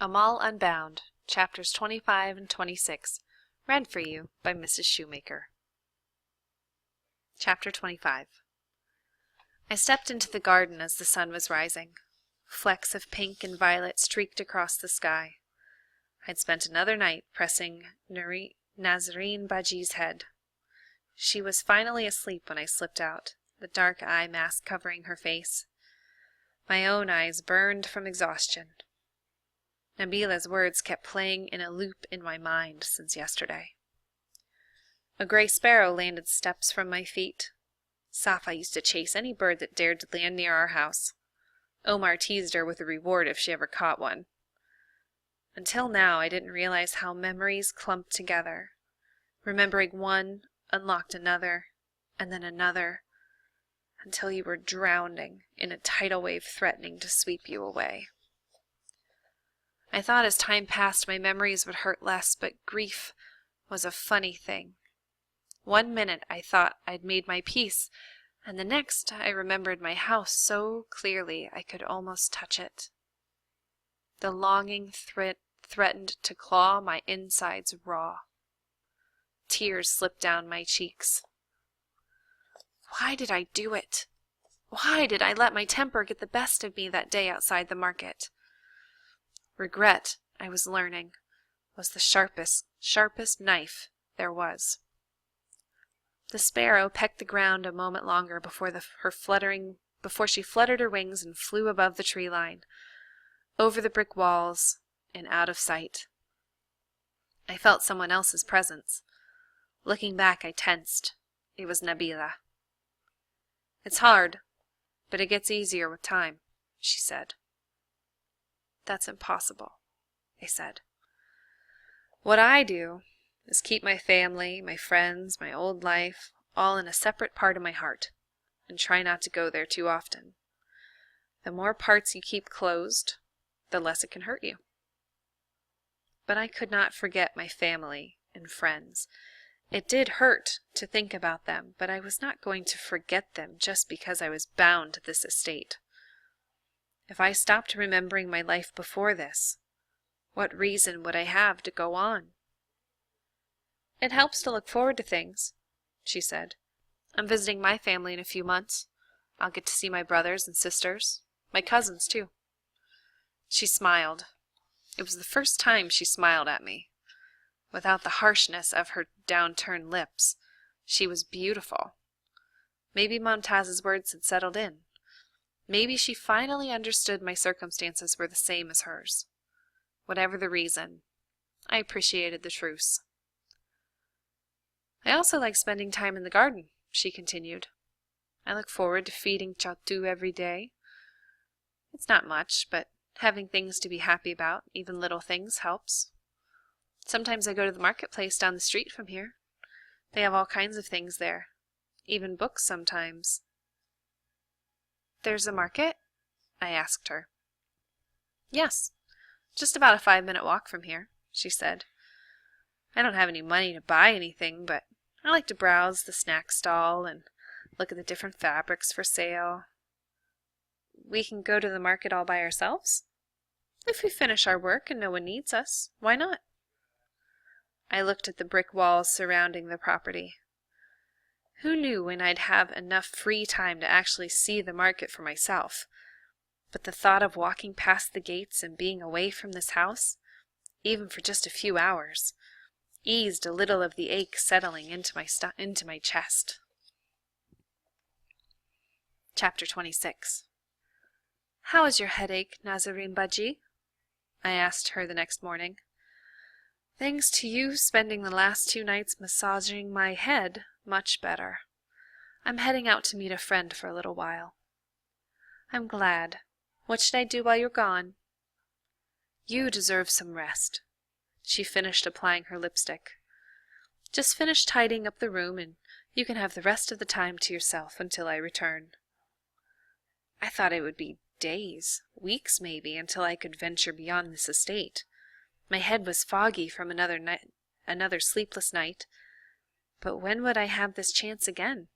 Amal Unbound, Chapters 25 and 26, read for you by Mrs. Shoemaker. Chapter 25. I stepped into the garden as the sun was rising. Flecks of pink and violet streaked across the sky. I'd spent another night pressing Nazarene Baji's head. She was finally asleep when I slipped out, the dark eye mask covering her face. My own eyes burned from exhaustion. Nabila's words kept playing in a loop in my mind since yesterday. A gray sparrow landed steps from my feet. Safa used to chase any bird that dared to land near our house. Omar teased her with a reward if she ever caught one. Until now, I didn't realize how memories clumped together. Remembering one unlocked another, and then another, until you were drowning in a tidal wave threatening to sweep you away. I thought as time passed my memories would hurt less, but grief was a funny thing. 1 minute I thought I'd made my peace, and the next I remembered my house so clearly I could almost touch it. The longing threatened to claw my insides raw. Tears slipped down my cheeks. Why did I do it? Why did I let my temper get the best of me that day outside the market? Regret, I was learning, was the sharpest knife there was. The sparrow pecked the ground a moment longer before she fluttered her wings and flew above the tree line, over the brick walls, and out of sight. I felt someone else's presence. Looking back, I tensed. It was Nabila. "It's hard, but it gets easier with time," she said. "That's impossible," I said. "What I do is keep my family, my friends, my old life, all in a separate part of my heart, and try not to go there too often. The more parts you keep closed, the less it can hurt you." But I could not forget my family and friends. It did hurt to think about them, but I was not going to forget them just because I was bound to this estate. If I stopped remembering my life before this, what reason would I have to go on? "It helps to look forward to things," she said. "I'm visiting my family in a few months. I'll get to see my brothers and sisters, my cousins too." She smiled. It was the first time she smiled at me. Without the harshness of her downturned lips, she was beautiful. Maybe Momtaz's words had settled in. Maybe she finally understood my circumstances were the same as hers. Whatever the reason, I appreciated the truce. "I also like spending time in the garden," she continued. "I look forward to feeding Chatu every day. It's not much, but having things to be happy about, even little things, helps. Sometimes I go to the marketplace down the street from here. They have all kinds of things there, even books sometimes." "There's a market?" I asked her. "Yes, just about a 5-minute walk from here," she said. "I don't have any money to buy anything, but I like to browse the snack stall and look at the different fabrics for sale." "We can go to the market all by ourselves?" "If we finish our work and no one needs us, why not?" I looked at the brick walls surrounding the property. Who knew when I'd have enough free time to actually see the market for myself? But the thought of walking past the gates and being away from this house, even for just a few hours, eased a little of the ache settling into my chest. Chapter 26. "How is your headache, Nazarene Baji?" I asked her the next morning. "Thanks to you spending the last 2 nights massaging my head, much better. I'm heading out to meet a friend for a little while." "I'm glad. What should I do while you're gone?" "You deserve some rest." She finished applying her lipstick. "Just finish tidying up the room, and you can have the rest of the time to yourself until I return." I thought it would be days, weeks maybe, until I could venture beyond this estate. My head was foggy from another sleepless night. But when would I have this chance again?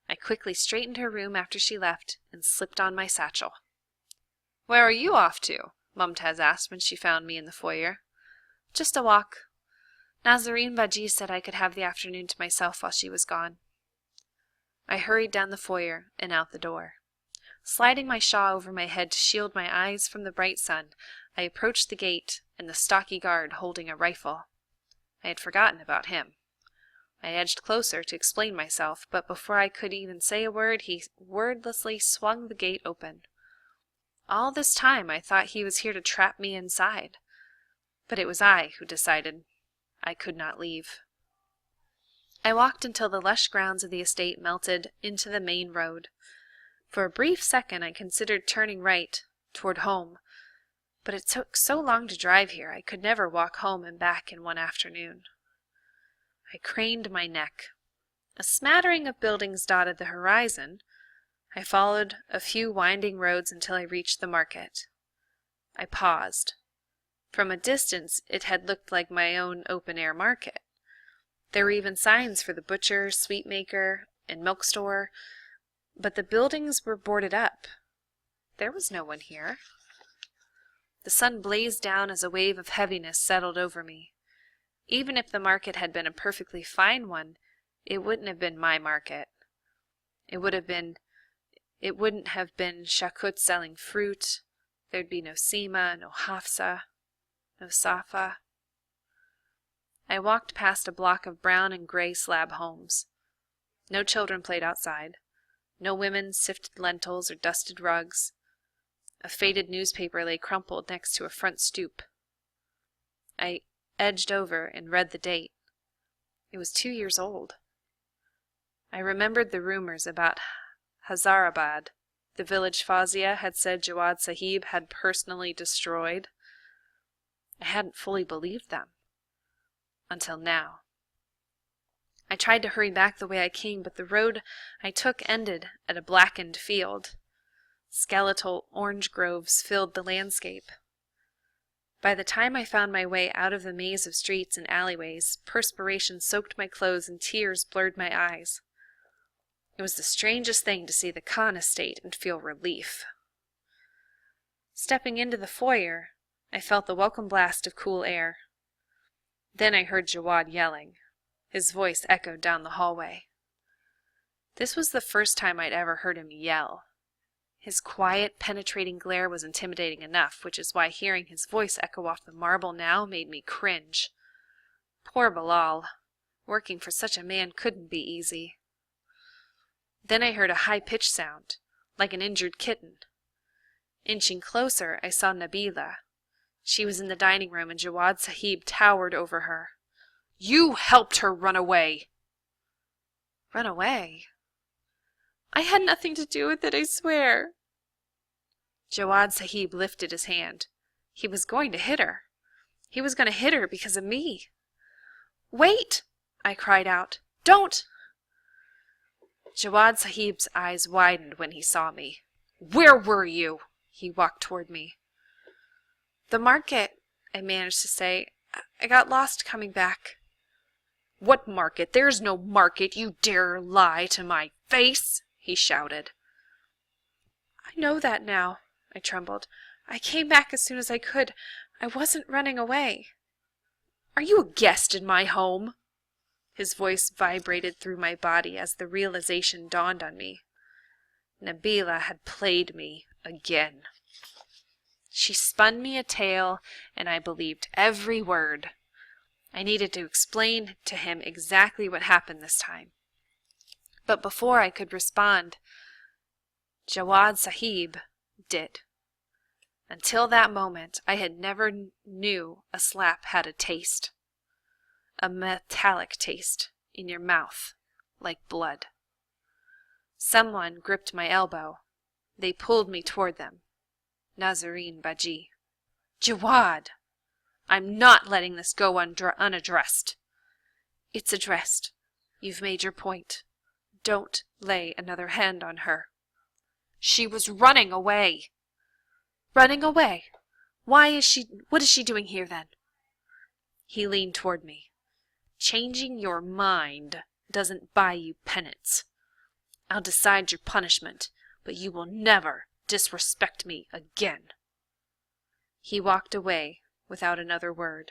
I quickly straightened her room after she left and slipped on my satchel. "Where are you off to?" Mumtaz asked when she found me in the foyer. Just a walk. Nazarene Baji said I could have the afternoon to myself while she was gone. I hurried down the foyer and out the door. Sliding my shawl over my head to shield my eyes from the bright sun, I approached the gate and the stocky guard holding a rifle. I had forgotten about him. I edged closer to explain myself, but before I could even say a word, he wordlessly swung the gate open. All this time I thought he was here to trap me inside, but it was I who decided I could not leave. I walked until the lush grounds of the estate melted into the main road. For a brief second I considered turning right, toward home, but it took so long to drive here I could never walk home and back in one afternoon. I craned my neck. A smattering of buildings dotted the horizon. I followed a few winding roads until I reached the market. I paused. From a distance it had looked like my own open-air market. There were even signs for the butcher, sweetmaker, and milk store, but the buildings were boarded up. There was no one here. The sun blazed down as a wave of heaviness settled over me. Even if the market had been a perfectly fine one, it wouldn't have been my market. It wouldn't have been Shakut selling fruit. There'd be no Seema, no Hafsa, no Safa. I walked past a block of brown and gray slab homes. No children played outside. No women sifted lentils or dusted rugs. A faded newspaper lay crumpled next to a front stoop. I edged over and read the date. It was 2 years old. I remembered the rumors about Hazarabad, the village Fazia had said Jawad Sahib had personally destroyed. I hadn't fully believed them. Until now. I tried to hurry back the way I came, but the road I took ended at a blackened field. Skeletal orange groves filled the landscape. By the time I found my way out of the maze of streets and alleyways, perspiration soaked my clothes and tears blurred my eyes. It was the strangest thing to see the Khan estate and feel relief. Stepping into the foyer, I felt the welcome blast of cool air. Then I heard Jawad yelling. His voice echoed down the hallway. This was the first time I'd ever heard him yell. His quiet, penetrating glare was intimidating enough, which is why hearing his voice echo off the marble now made me cringe. Poor Bilal. Working for such a man couldn't be easy. Then I heard a high-pitched sound, like an injured kitten. Inching closer, I saw Nabila. She was in the dining room, and Jawad Sahib towered over her. "You helped her run away!" Run away? I had nothing to do with it, I swear. Jawad Sahib lifted his hand. He was going to hit her. He was going to hit her because of me. "Wait!" I cried out. "Don't!" Jawad Sahib's eyes widened when he saw me. "Where were you?" He walked toward me. "The market," I managed to say. "I got lost coming back." "What market? There's no market. You dare lie to my face!" he shouted. "I know that now," I trembled. "I came back as soon as I could. I wasn't running away." "Are you a guest in my home?" His voice vibrated through my body as the realization dawned on me. Nabila had played me again. She spun me a tale, and I believed every word. I needed to explain to him exactly what happened this time. But before I could respond, Jawad Sahib did. Until that moment, I had never knew a slap had a taste. A metallic taste in your mouth, like blood. Someone gripped my elbow. They pulled me toward them. Nazarene Baji. "Jawad! I'm not letting this go unaddressed." "It's addressed. You've made your point. Don't lay another hand on her." "She was running away." "Running away? What is she doing here then?" He leaned toward me. "Changing your mind doesn't buy you penance. I'll decide your punishment, but you will never disrespect me again." He walked away without another word.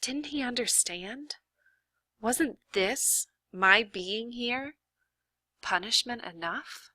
Didn't he understand? Wasn't this, my being here, punishment enough?